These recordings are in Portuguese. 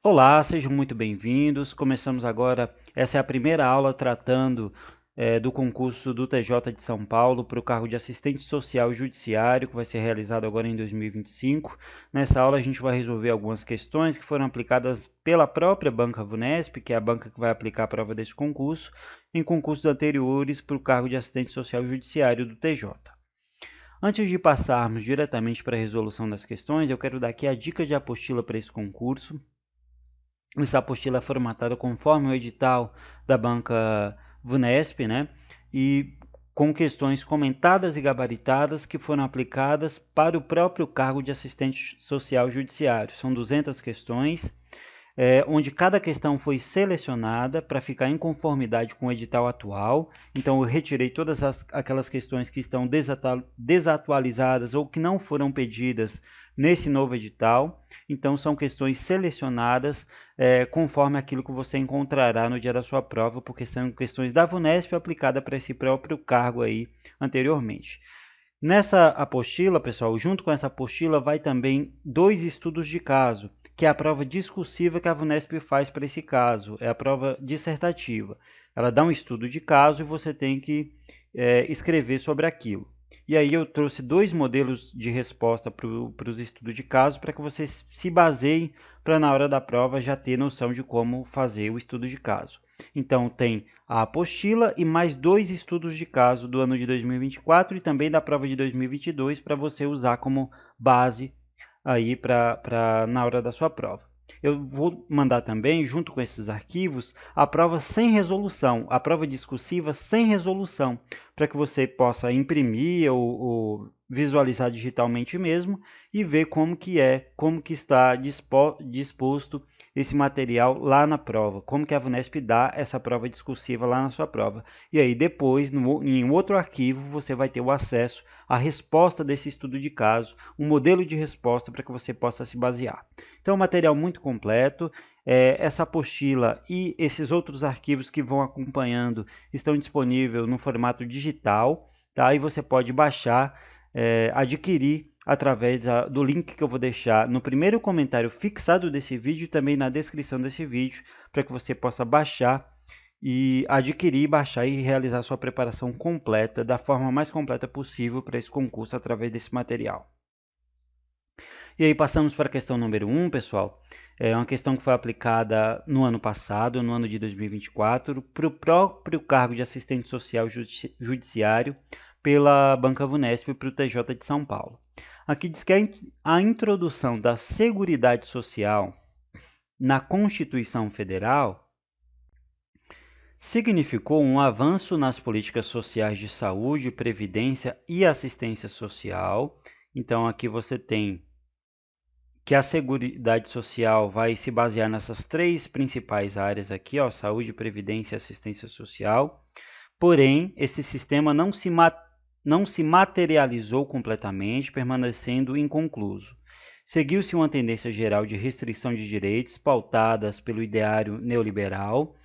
Olá, sejam muito bem-vindos. Começamos agora, essa é a primeira aula tratando do concurso do TJ de São Paulo para o cargo de assistente social judiciário, que vai ser realizado agora em 2025. Nessa aula a gente vai resolver algumas questões que foram aplicadas pela própria Banca Vunesp, que é a banca que vai aplicar a prova desse concurso, em concursos anteriores para o cargo de assistente social judiciário do TJ. Antes de passarmos diretamente para a resolução das questões, eu quero dar aqui a dica de apostila para esse concurso. Essa apostila é formatada conforme o edital da banca Vunesp, né? E com questões comentadas e gabaritadas que foram aplicadas para o próprio cargo de assistente social judiciário. São 200 questões, onde cada questão foi selecionada para ficar em conformidade com o edital atual. Então, eu retirei todas aquelas questões que estão desatualizadas ou que não foram pedidas nesse novo edital. Então, são questões selecionadas conforme aquilo que você encontrará no dia da sua prova, porque são questões da VUNESP aplicada para esse próprio cargo aí anteriormente. Nessa apostila, pessoal, junto com essa apostila, vai também 2 estudos de caso, que é a prova discursiva que a VUNESP faz para esse caso, é a prova dissertativa. Ela dá um estudo de caso e você tem que escrever sobre aquilo. E aí eu trouxe 2 modelos de resposta para os estudos de caso para que vocês se baseiem para na hora da prova já ter noção de como fazer o estudo de caso. Então tem a apostila e mais 2 estudos de caso do ano de 2024 e também da prova de 2022 para você usar como base aí na hora da sua prova. Eu vou mandar também, junto com esses arquivos, a prova sem resolução, a prova discursiva sem resolução, para que você possa imprimir ou visualizar digitalmente mesmo e ver como que está disposto esse material lá na prova, como que a VUNESP dá essa prova discursiva lá na sua prova. E aí depois, em outro arquivo, você vai ter o acesso à resposta desse estudo de caso, um modelo de resposta para que você possa se basear. Então, um material muito completo. Essa apostila e esses outros arquivos que vão acompanhando estão disponíveis no formato digital, tá? E você pode baixar, adquirir através do link que eu vou deixar no primeiro comentário fixado desse vídeo e também na descrição desse vídeo, para que você possa baixar e adquirir, baixar e realizar sua preparação completa da forma mais completa possível para esse concurso através desse material. E aí passamos para a questão número 1, pessoal. É uma questão que foi aplicada no ano passado, no ano de 2024, para o próprio cargo de assistente social judiciário pela Banca Vunesp para o TJ de São Paulo. Aqui diz que a introdução da Seguridade Social na Constituição Federal significou um avanço nas políticas sociais de saúde, previdência e assistência social. Então aqui você tem que a Seguridade Social vai se basear nessas 3 principais áreas aqui, ó, saúde, previdência e assistência social. Porém, esse sistema não se materializou completamente, permanecendo inconcluso. Seguiu-se uma tendência geral de restrição de direitos pautadas pelo ideário neoliberal,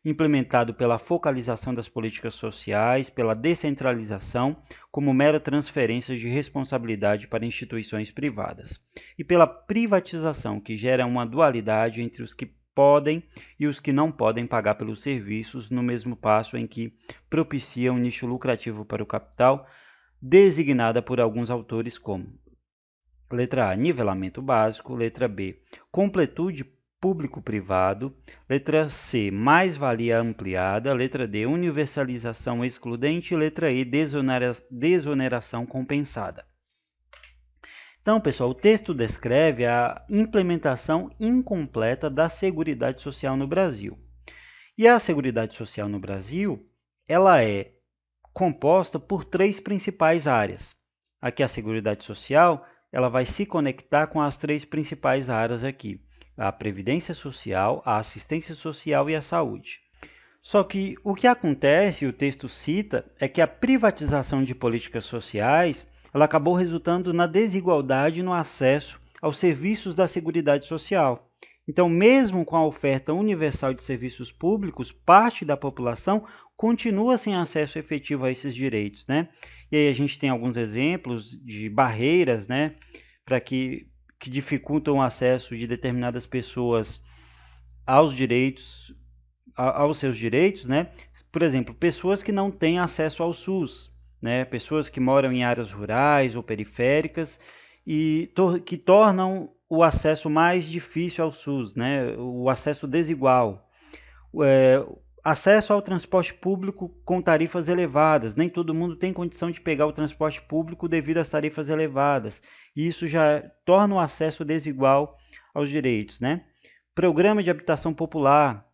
implementado pela focalização das políticas sociais, pela descentralização, como mera transferência de responsabilidade para instituições privadas, e pela privatização, que gera uma dualidade entre os que podem e os que não podem pagar pelos serviços, no mesmo passo em que propicia um nicho lucrativo para o capital, designada por alguns autores como letra A, nivelamento básico, letra B, completude público-privado, letra C, mais-valia ampliada, letra D, universalização excludente, letra E, desoneração compensada. Então, pessoal, o texto descreve a implementação incompleta da Seguridade Social no Brasil. E a Seguridade Social no Brasil, ela é composta por 3 principais áreas. Aqui a Seguridade Social, ela vai se conectar com as 3 principais áreas aqui: a Previdência Social, a Assistência Social e a Saúde. Só que o que acontece, o texto cita, é que a privatização de políticas sociais ela acabou resultando na desigualdade no acesso aos serviços da Seguridade Social. Então, mesmo com a oferta universal de serviços públicos, parte da população continua sem acesso efetivo a esses direitos, né? E aí a gente tem alguns exemplos de barreiras, né, para que dificultam o acesso de determinadas pessoas aos direitos, aos seus direitos, né? Por exemplo, pessoas que não têm acesso ao SUS, né? Pessoas que moram em áreas rurais ou periféricas e que tornam o acesso mais difícil ao SUS, né? O acesso desigual. É, acesso ao transporte público com tarifas elevadas. Nem todo mundo tem condição de pegar o transporte público devido às tarifas elevadas. E isso já torna o acesso desigual aos direitos, né? Programa de habitação popular.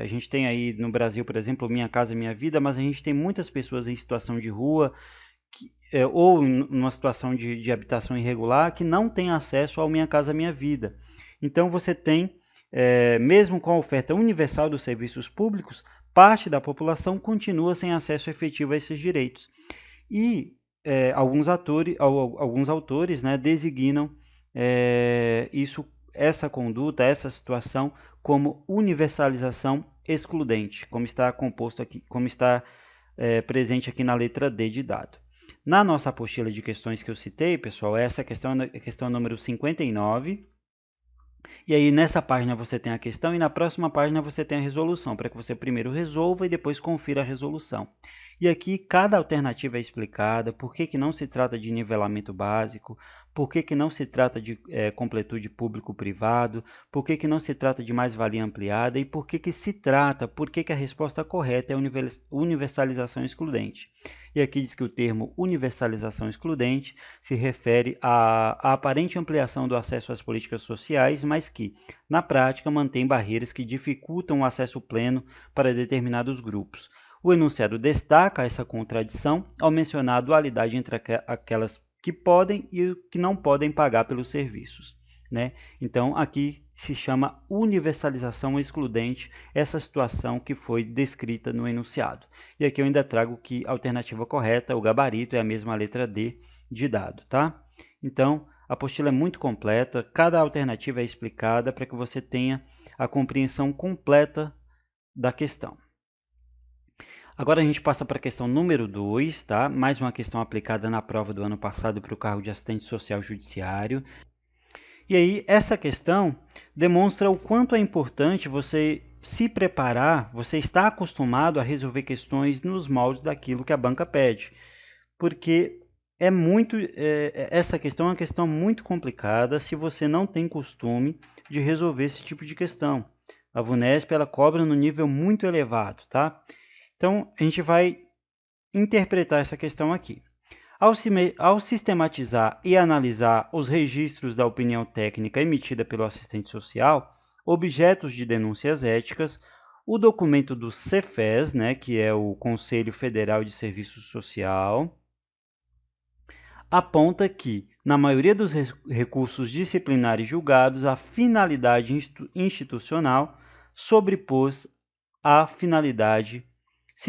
A gente tem aí no Brasil, por exemplo, Minha Casa Minha Vida, mas a gente tem muitas pessoas em situação de rua ou em uma situação de habitação irregular que não têm acesso ao Minha Casa Minha Vida. Então você tem, mesmo com a oferta universal dos serviços públicos, parte da população continua sem acesso efetivo a esses direitos. E alguns autores, né, designam essa conduta, essa situação, como universalização excludente, como está composto aqui, como está presente aqui na letra D de dado. Na nossa apostila de questões que eu citei, pessoal, essa questão é a questão número 59. E aí nessa página você tem a questão e na próxima página você tem a resolução, para que você primeiro resolva e depois confira a resolução. E aqui cada alternativa é explicada, por que não se trata de nivelamento básico, por que não se trata de completude público-privado, por que não se trata de mais-valia ampliada e por que se trata, por que a resposta correta é universalização excludente. E aqui diz que o termo universalização excludente se refere à aparente ampliação do acesso às políticas sociais, mas que, na prática, mantém barreiras que dificultam o acesso pleno para determinados grupos. O enunciado destaca essa contradição ao mencionar a dualidade entre aquelas que podem e que não podem pagar pelos serviços, né? Então, aqui se chama universalização excludente essa situação que foi descrita no enunciado. E aqui eu ainda trago que a alternativa correta, o gabarito, é a mesma letra D de dado, tá? Então, a apostila é muito completa, cada alternativa é explicada para que você tenha a compreensão completa da questão. Agora a gente passa para a questão número 2, tá? Mais uma questão aplicada na prova do ano passado para o cargo de assistente social judiciário. E aí, essa questão demonstra o quanto é importante você se preparar, você estar acostumado a resolver questões nos moldes daquilo que a banca pede. Porque essa questão é uma questão muito complicada se você não tem costume de resolver esse tipo de questão. A VUNESP ela cobra no nível muito elevado, tá? Então, a gente vai interpretar essa questão aqui. Ao sistematizar e analisar os registros da opinião técnica emitida pelo assistente social, objetos de denúncias éticas, o documento do CEFES, né, que é o Conselho Federal de Serviço Social, aponta que, na maioria dos recursos disciplinares julgados, a finalidade institucional se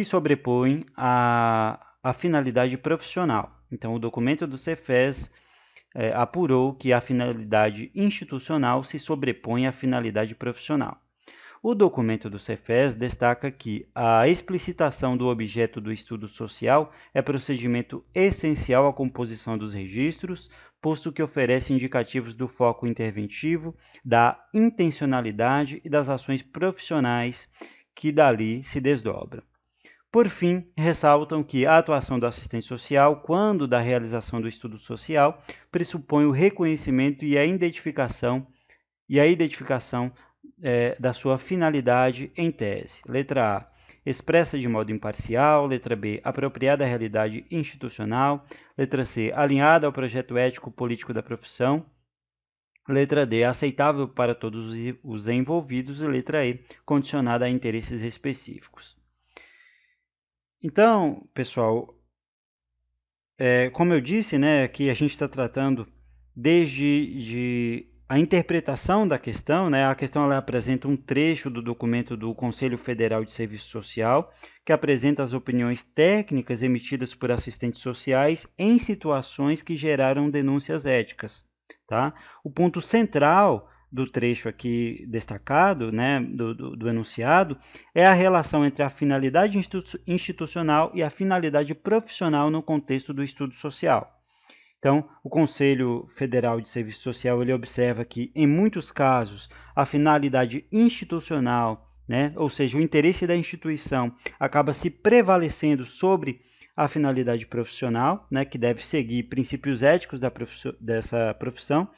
sobrepõe à finalidade profissional. Então, o documento do CEFES apurou que a finalidade institucional se sobrepõe à finalidade profissional. O documento do CEFES destaca que a explicitação do objeto do estudo social é procedimento essencial à composição dos registros, posto que oferece indicativos do foco interventivo, da intencionalidade e das ações profissionais que dali se desdobram. Por fim, ressaltam que a atuação do assistente social, quando da realização do estudo social, pressupõe o reconhecimento e a identificação da sua finalidade em tese. Letra A, expressa de modo imparcial. Letra B, apropriada à realidade institucional. Letra C, alinhada ao projeto ético-político da profissão. Letra D, aceitável para todos os envolvidos. E letra E, condicionada a interesses específicos. Então, pessoal, como eu disse, né, que a gente está tratando desde a interpretação da questão, né, a questão ela apresenta um trecho do documento do Conselho Federal de Serviço Social, que apresenta as opiniões técnicas emitidas por assistentes sociais em situações que geraram denúncias éticas. Tá? O ponto central do trecho aqui destacado, né, do enunciado, é a relação entre a finalidade institucional e a finalidade profissional no contexto do estudo social. Então, o Conselho Federal de Serviço Social ele observa que, em muitos casos, a finalidade institucional, né, ou seja, o interesse da instituição, acaba se prevalecendo sobre a finalidade profissional, né, que deve seguir princípios éticos dessa profissão.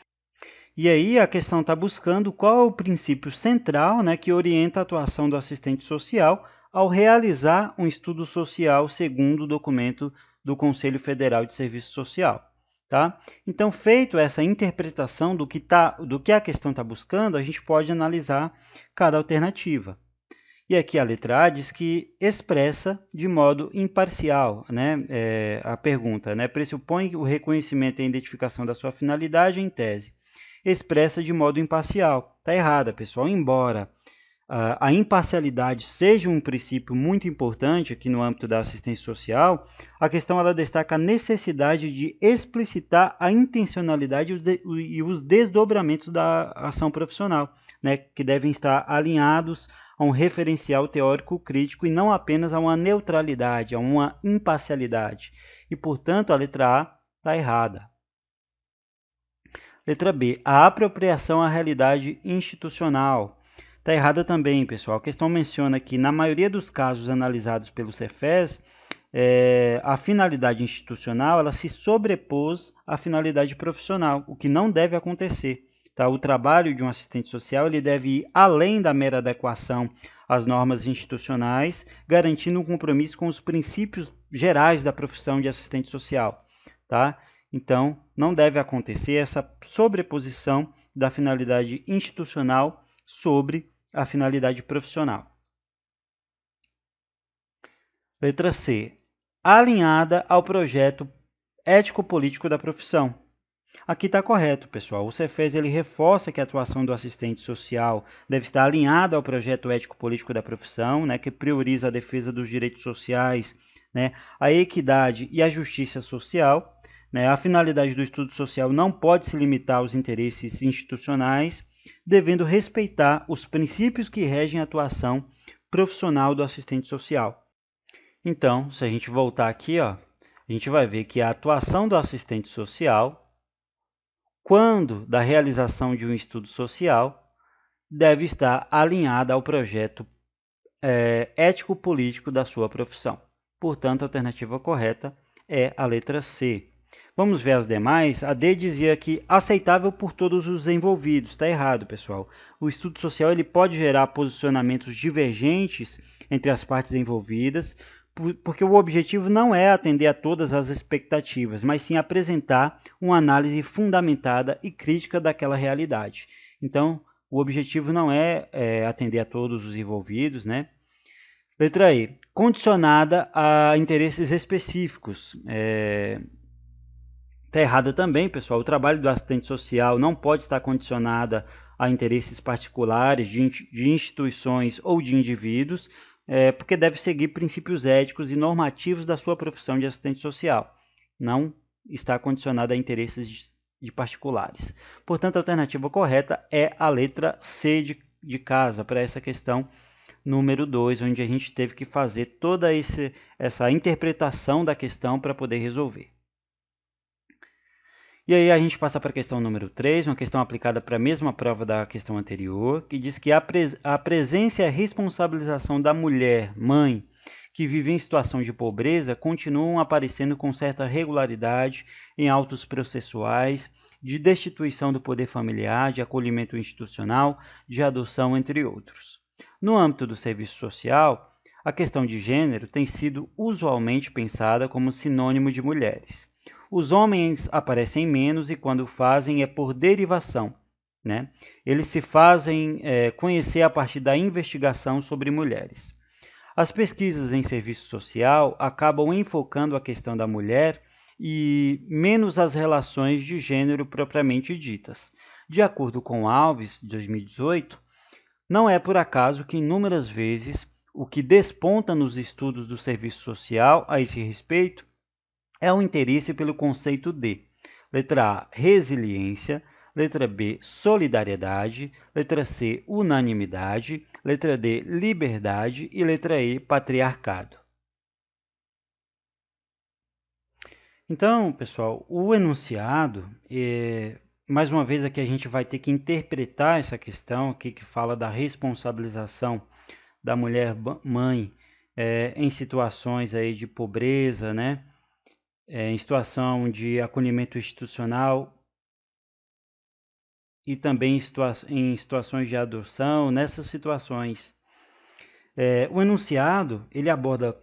E aí a questão está buscando qual é o princípio central, né, que orienta a atuação do assistente social ao realizar um estudo social segundo o documento do Conselho Federal de Serviço Social. Tá? Então, feito essa interpretação do que a questão está buscando, a gente pode analisar cada alternativa. E aqui a letra A diz que expressa de modo imparcial, né, a pergunta, né, pressupõe o reconhecimento e a identificação da sua finalidade em tese. Expressa de modo imparcial. Está errada, pessoal. Embora a imparcialidade seja um princípio muito importante aqui no âmbito da assistência social, a questão ela destaca a necessidade de explicitar a intencionalidade e os desdobramentos da ação profissional, né, que devem estar alinhados a um referencial teórico crítico e não apenas a uma neutralidade, a uma imparcialidade. E, portanto, a letra A está errada. Letra B, a apropriação à realidade institucional. Está errada também, pessoal. A questão menciona que, na maioria dos casos analisados pelo Cefes, a finalidade institucional ela se sobrepôs à finalidade profissional, o que não deve acontecer. Tá? O trabalho de um assistente social ele deve ir além da mera adequação às normas institucionais, garantindo um compromisso com os princípios gerais da profissão de assistente social. Tá? Então, não deve acontecer essa sobreposição da finalidade institucional sobre a finalidade profissional. Letra C. Alinhada ao projeto ético-político da profissão. Aqui está correto, pessoal. O Cefes ele reforça que a atuação do assistente social deve estar alinhada ao projeto ético-político da profissão, né, que prioriza a defesa dos direitos sociais, né, a equidade e a justiça social. Né, a finalidade do estudo social não pode se limitar aos interesses institucionais, devendo respeitar os princípios que regem a atuação profissional do assistente social. Então, se a gente voltar aqui, ó, a gente vai ver que a atuação do assistente social, quando da realização de um estudo social, deve estar alinhada ao projeto ético-político da sua profissão. Portanto, a alternativa correta é a letra C. Vamos ver as demais. A D dizia que aceitável por todos os envolvidos. Está errado, pessoal. O estudo social ele pode gerar posicionamentos divergentes entre as partes envolvidas, porque o objetivo não é atender a todas as expectativas, mas sim apresentar uma análise fundamentada e crítica daquela realidade. Então, o objetivo não é atender a todos os envolvidos, né? Letra E. Condicionada a interesses específicos. Está errada também, pessoal. O trabalho do assistente social não pode estar condicionado a interesses particulares de instituições ou de indivíduos, porque deve seguir princípios éticos e normativos da sua profissão de assistente social. Não está condicionado a interesses de particulares. Portanto, a alternativa correta é a letra C de casa para essa questão número 2, onde a gente teve que fazer toda essa interpretação da questão para poder resolver. E aí a gente passa para a questão número 3, uma questão aplicada para a mesma prova da questão anterior, que diz que a presença e a responsabilização da mulher, mãe, que vive em situação de pobreza, continuam aparecendo com certa regularidade em autos processuais, de destituição do poder familiar, de acolhimento institucional, de adoção, entre outros. No âmbito do serviço social, a questão de gênero tem sido usualmente pensada como sinônimo de mulheres. Os homens aparecem menos e quando fazem é por derivação, né? Eles se fazem conhecer a partir da investigação sobre mulheres. As pesquisas em serviço social acabam enfocando a questão da mulher e menos as relações de gênero propriamente ditas. De acordo com Alves, de 2018, não é por acaso que inúmeras vezes o que desponta nos estudos do serviço social a esse respeito é o interesse pelo conceito de letra A, resiliência, letra B, solidariedade, letra C, unanimidade, letra D, liberdade e letra E, patriarcado. Então, pessoal, o enunciado, mais uma vez aqui a gente vai ter que interpretar essa questão aqui que fala da responsabilização da mulher mãe em situações aí de pobreza, né? Em situação de acolhimento institucional e também em situações de adoção. Nessas situações, o enunciado ele aborda,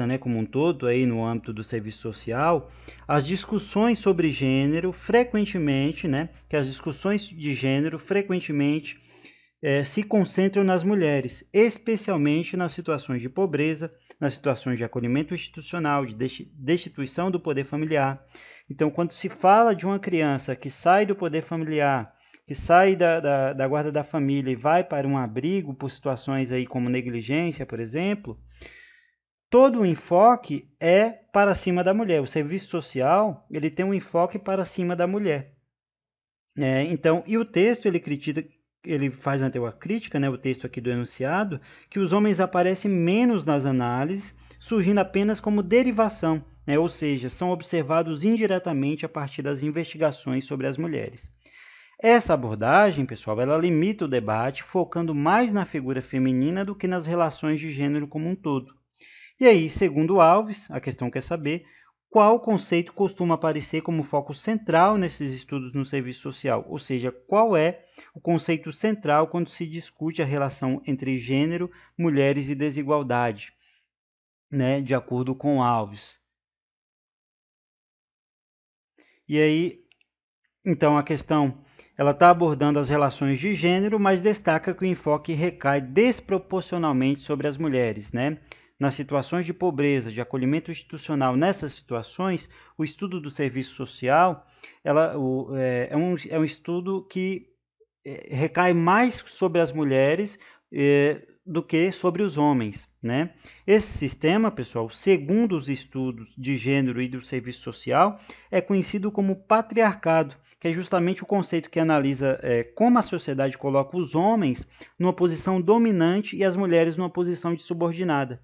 né, como um todo aí no âmbito do serviço social as discussões sobre gênero frequentemente, né, que as discussões de gênero frequentemente se concentram nas mulheres, especialmente nas situações de pobreza, nas situações de acolhimento institucional, de destituição do poder familiar. Então, quando se fala de uma criança que sai do poder familiar, que sai da guarda da família e vai para um abrigo por situações aí como negligência, por exemplo, todo o enfoque é para cima da mulher. O serviço social ele tem um enfoque para cima da mulher. Então, e o texto ele faz até uma crítica, né, o texto aqui do enunciado, que os homens aparecem menos nas análises, surgindo apenas como derivação, né, ou seja, são observados indiretamente a partir das investigações sobre as mulheres. Essa abordagem, pessoal, ela limita o debate, focando mais na figura feminina do que nas relações de gênero como um todo. E aí, segundo Alves, a questão quer saber qual conceito costuma aparecer como foco central nesses estudos no serviço social, ou seja, qual é o conceito central quando se discute a relação entre gênero, mulheres e desigualdade, né, de acordo com Alves. E aí, então, a questão ela está abordando as relações de gênero, mas destaca que o enfoque recai desproporcionalmente sobre as mulheres, né? Nas situações de pobreza, de acolhimento institucional, nessas situações, o estudo do serviço social é um estudo que recai mais sobre as mulheres do que sobre os homens, né? Esse sistema, pessoal, segundo os estudos de gênero e do serviço social, é conhecido como patriarcado, que é justamente o conceito que analisa como a sociedade coloca os homens numa posição dominante e as mulheres numa posição de subordinada.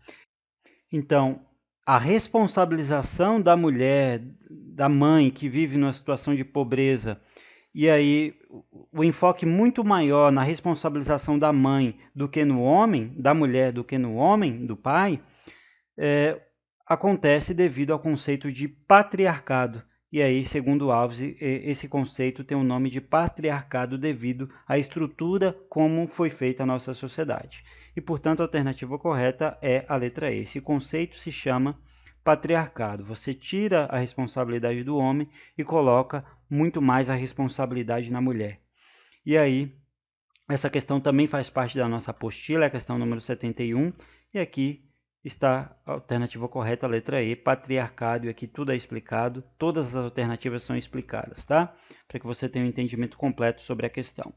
Então, a responsabilização da mulher, da mãe que vive numa situação de pobreza, e aí o enfoque muito maior na responsabilização da mãe do que no homem, da mulher do que no homem, do pai, é, acontece devido ao conceito de patriarcado. E aí, segundo Alves, esse conceito tem o nome de patriarcado devido à estrutura como foi feita a nossa sociedade. E, portanto, a alternativa correta é a letra E. Esse conceito se chama patriarcado. Você tira a responsabilidade do homem e coloca muito mais a responsabilidade na mulher. E aí, essa questão também faz parte da nossa apostila, é a questão número 71, e aqui está a alternativa correta, a letra E, patriarcado, e aqui tudo é explicado, todas as alternativas são explicadas, tá? Para que você tenha um entendimento completo sobre a questão.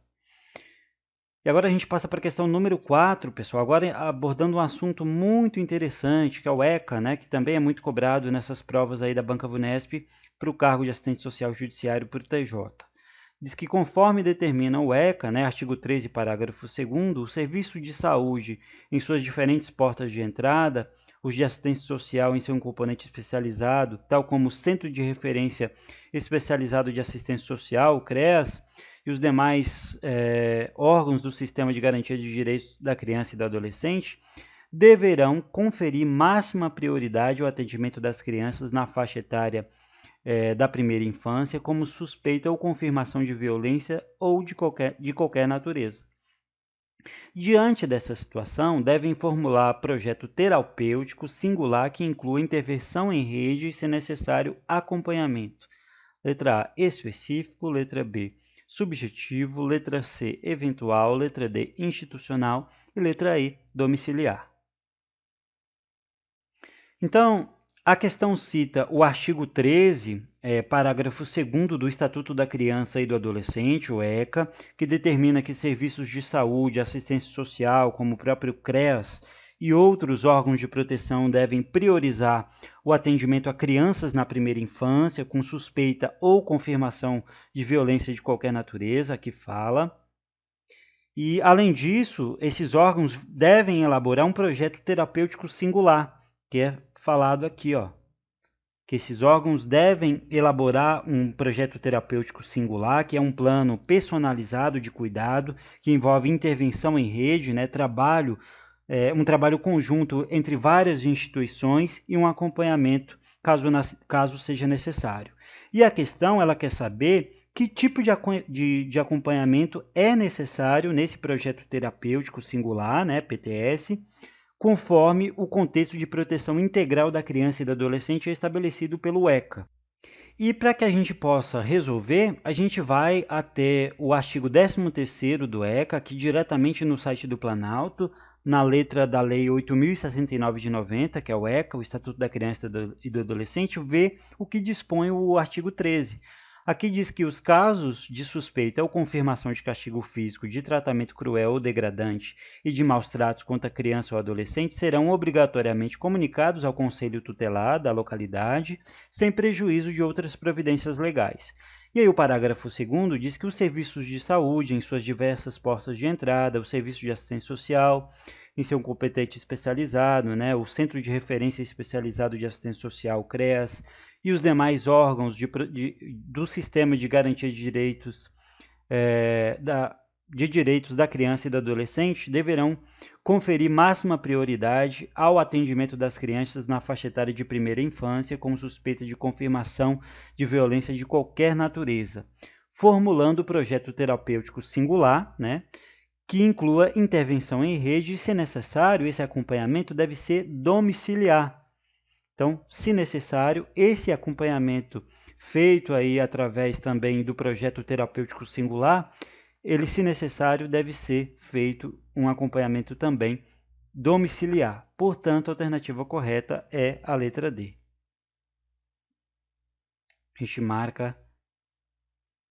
E agora a gente passa para a questão número 4, pessoal, agora abordando um assunto muito interessante, que é o ECA, né, que também é muito cobrado nessas provas aí da Banca Vunesp para o cargo de assistente social judiciário por TJ. Diz que conforme determina o ECA, né, artigo 13, parágrafo 2º, o serviço de saúde em suas diferentes portas de entrada, os de assistência social em seu componente especializado, tal como o Centro de Referência Especializado de Assistência Social, o CREAS, e os demais órgãos do Sistema de Garantia de Direitos da Criança e do Adolescente, deverão conferir máxima prioridade ao atendimento das crianças na faixa etária da primeira infância como suspeita ou confirmação de violência ou de qualquer natureza. Diante dessa situação, devem formular projeto terapêutico singular que inclua intervenção em rede e, se necessário, acompanhamento. Letra A, específico. Letra B, subjetivo. Letra C, eventual. Letra D, institucional. E letra E, domiciliar. Então, a questão cita o artigo 13, parágrafo 2º do Estatuto da Criança e do Adolescente, o ECA, que determina que serviços de saúde, assistência social, como o próprio CREAS e outros órgãos de proteção devem priorizar o atendimento a crianças na primeira infância, com suspeita ou confirmação de violência de qualquer natureza, aqui fala. E, além disso, esses órgãos devem elaborar um projeto terapêutico singular, que é falado aqui, ó. que esses órgãos devem elaborar um projeto terapêutico singular, que é um plano personalizado de cuidado, que envolve intervenção em rede, né, um trabalho conjunto entre várias instituições e um acompanhamento caso seja necessário. E a questão, ela quer saber que tipo de acompanhamento é necessário nesse projeto terapêutico singular, né, PTS, conforme o contexto de proteção integral da criança e do adolescente estabelecido pelo ECA. E para que a gente possa resolver, a gente vai até o artigo 13º do ECA, aqui diretamente no site do Planalto, na letra da Lei 8.069 de 90, que é o ECA, o Estatuto da Criança e do Adolescente, ver o que dispõe o artigo 13. Aqui diz que os casos de suspeita ou confirmação de castigo físico, de tratamento cruel ou degradante e de maus tratos contra criança ou adolescente serão obrigatoriamente comunicados ao Conselho Tutelar da localidade, sem prejuízo de outras providências legais. E aí o parágrafo 2º diz que os serviços de saúde, em suas diversas portas de entrada, o serviço de assistência social, em seu competente especializado, né, o Centro de Referência Especializado de Assistência Social, CREAS, e os demais órgãos do Sistema de Garantia de Direitos, direitos da criança e do adolescente deverão conferir máxima prioridade ao atendimento das crianças na faixa etária de primeira infância com suspeita de confirmação de violência de qualquer natureza, formulando o projeto terapêutico singular, né, que inclua intervenção em rede e, se necessário, esse acompanhamento deve ser domiciliar. Então, se necessário, esse acompanhamento feito aí através também do projeto terapêutico singular, ele, se necessário, deve ser feito um acompanhamento também domiciliar. Portanto, a alternativa correta é a letra D. A gente marca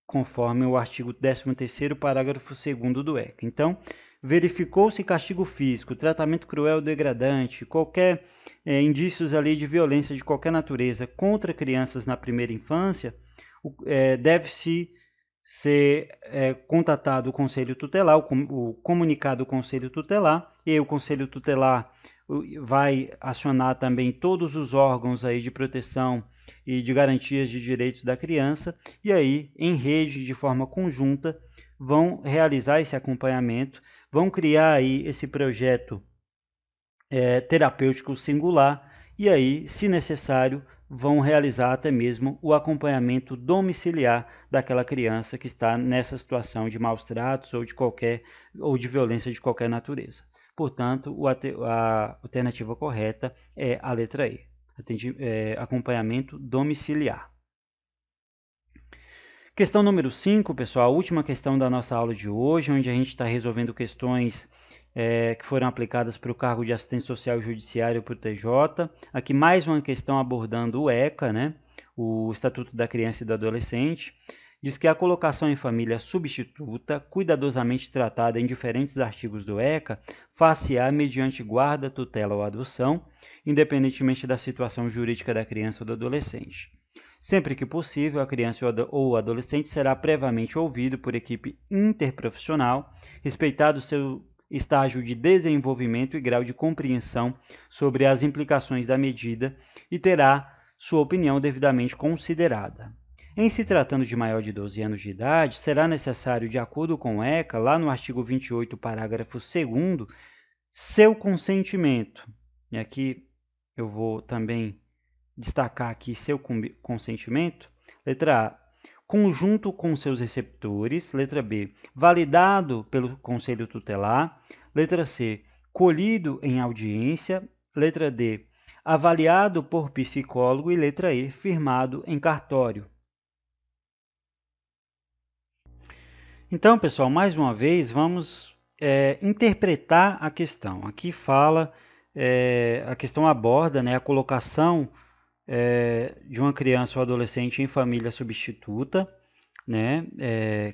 conforme o artigo 13º, parágrafo 2º do ECA. Então, verificou-se castigo físico, tratamento cruel ou degradante, qualquer indícios ali de violência de qualquer natureza contra crianças na primeira infância, deve-se ser contatado o Conselho Tutelar, o comunicado do Conselho Tutelar, e o Conselho Tutelar vai acionar também todos os órgãos aí de proteção e de garantias de direitos da criança, e aí, em rede, de forma conjunta, vão realizar esse acompanhamento, vão criar aí esse projeto terapêutico singular, e aí, se necessário, vão realizar até mesmo o acompanhamento domiciliar daquela criança que está nessa situação de maus tratos ou de violência de qualquer natureza. Portanto, a alternativa correta é a letra E, acompanhamento domiciliar. Questão número 5, pessoal, a última questão da nossa aula de hoje, onde a gente está resolvendo questões que foram aplicadas para o cargo de assistente social judiciário para o TJ. Aqui mais uma questão abordando o ECA, né? O Estatuto da Criança e do Adolescente. Diz que a colocação em família substituta, cuidadosamente tratada em diferentes artigos do ECA, far-se-á mediante guarda, tutela ou adoção, independentemente da situação jurídica da criança ou do adolescente. Sempre que possível, a criança ou o adolescente será previamente ouvido por equipe interprofissional, respeitado seu estágio de desenvolvimento e grau de compreensão sobre as implicações da medida e terá sua opinião devidamente considerada. Em se tratando de maior de 12 anos de idade, será necessário, de acordo com o ECA, lá no artigo 28, parágrafo 2º, seu consentimento. E aqui eu vou também destacar aqui seu consentimento. Letra A, conjunto com seus receptores. Letra B, validado pelo Conselho Tutelar. Letra C, colhido em audiência. Letra D, avaliado por psicólogo. E letra E, firmado em cartório. Então, pessoal, mais uma vez, vamos interpretar a questão. Aqui fala, a questão aborda, né, a colocação de uma criança ou adolescente em família substituta, né,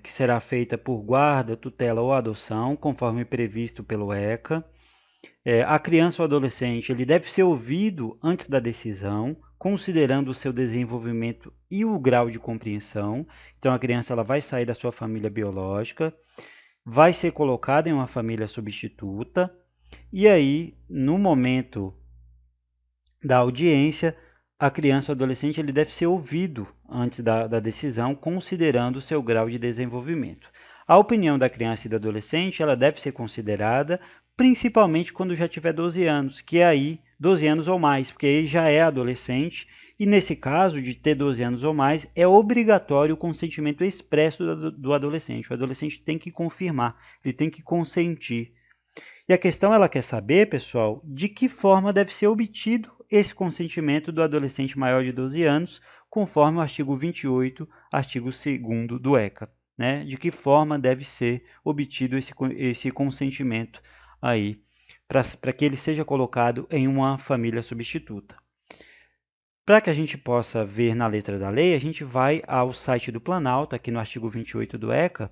que será feita por guarda, tutela ou adoção, conforme previsto pelo ECA. A criança ou adolescente ele deve ser ouvido antes da decisão, considerando o seu desenvolvimento e o grau de compreensão. Então, a criança ela vai sair da sua família biológica, vai ser colocada em uma família substituta, e aí, no momento da audiência, a criança ou adolescente ele deve ser ouvido antes da decisão, considerando o seu grau de desenvolvimento. A opinião da criança e do adolescente ela deve ser considerada principalmente quando já tiver 12 anos, que é aí 12 anos ou mais, porque aí já é adolescente e nesse caso de ter 12 anos ou mais é obrigatório o consentimento expresso do adolescente. O adolescente tem que confirmar, ele tem que consentir. E a questão ela quer saber, pessoal, de que forma deve ser obtido esse consentimento do adolescente maior de 12 anos, conforme o artigo 28, artigo 2º do ECA, né? De que forma deve ser obtido esse consentimento aí, para que ele seja colocado em uma família substituta. Para que a gente possa ver na letra da lei, a gente vai ao site do Planalto, aqui no artigo 28 do ECA,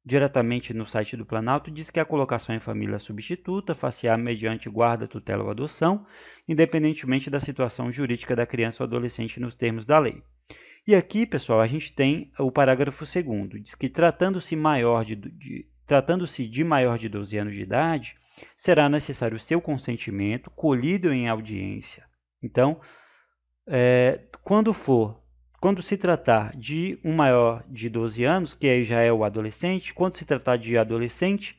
diretamente no site do Planalto, diz que a colocação em família substituta far-se-á mediante guarda, tutela ou adoção, independentemente da situação jurídica da criança ou adolescente nos termos da lei. E aqui, pessoal, a gente tem o parágrafo 2º, diz que tratando-se de maior de 12 anos de idade, será necessário o seu consentimento colhido em audiência. Então, quando se tratar de um maior de 12 anos, que aí já é o adolescente, quando se tratar de adolescente,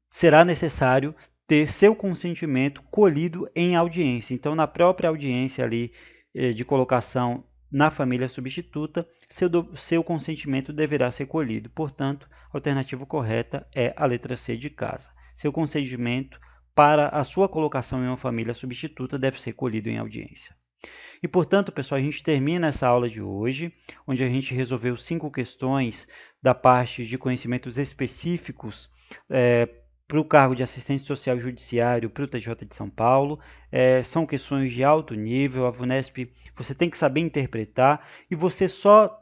será necessário ter seu consentimento colhido em audiência. Então, na própria audiência ali de colocação na família substituta, seu consentimento deverá ser colhido. Portanto, a alternativa correta é a letra C de casa. Seu consentimento para a sua colocação em uma família substituta deve ser colhido em audiência. E, portanto, pessoal, a gente termina essa aula de hoje, onde a gente resolveu 5 questões da parte de conhecimentos específicos para o cargo de assistente social judiciário para o TJ de São Paulo. São questões de alto nível, a VUNESP você tem que saber interpretar e você só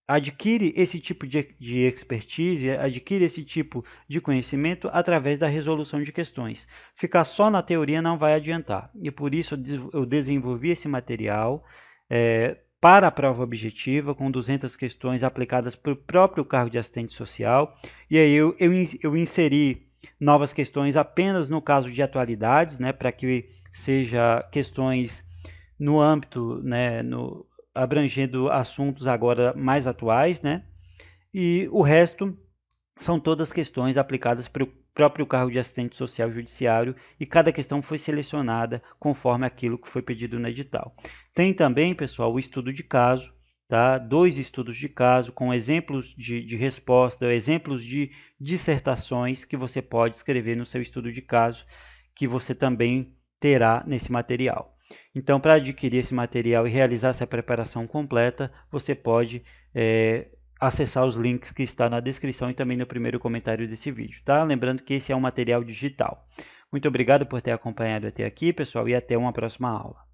adquire esse tipo de expertise, adquire esse tipo de conhecimento através da resolução de questões. Ficar só na teoria não vai adiantar. E por isso eu desenvolvi esse material para a prova objetiva, com 200 questões aplicadas para o próprio cargo de assistente social. E aí eu inseri novas questões apenas no caso de atualidades, né, para que seja questões no âmbito, né, abrangendo assuntos agora mais atuais, né? E o resto são todas questões aplicadas para o próprio cargo de assistente social judiciário e cada questão foi selecionada conforme aquilo que foi pedido no edital. Tem também, pessoal, o estudo de caso, tá? 2 estudos de caso com exemplos de resposta, exemplos de dissertações que você pode escrever no seu estudo de caso, que você também terá nesse material. Então, para adquirir esse material e realizar essa preparação completa, você pode acessar os links que estão na descrição e também no primeiro comentário desse vídeo, tá? Lembrando que esse é um material digital. Muito obrigado por ter acompanhado até aqui, pessoal, e até uma próxima aula.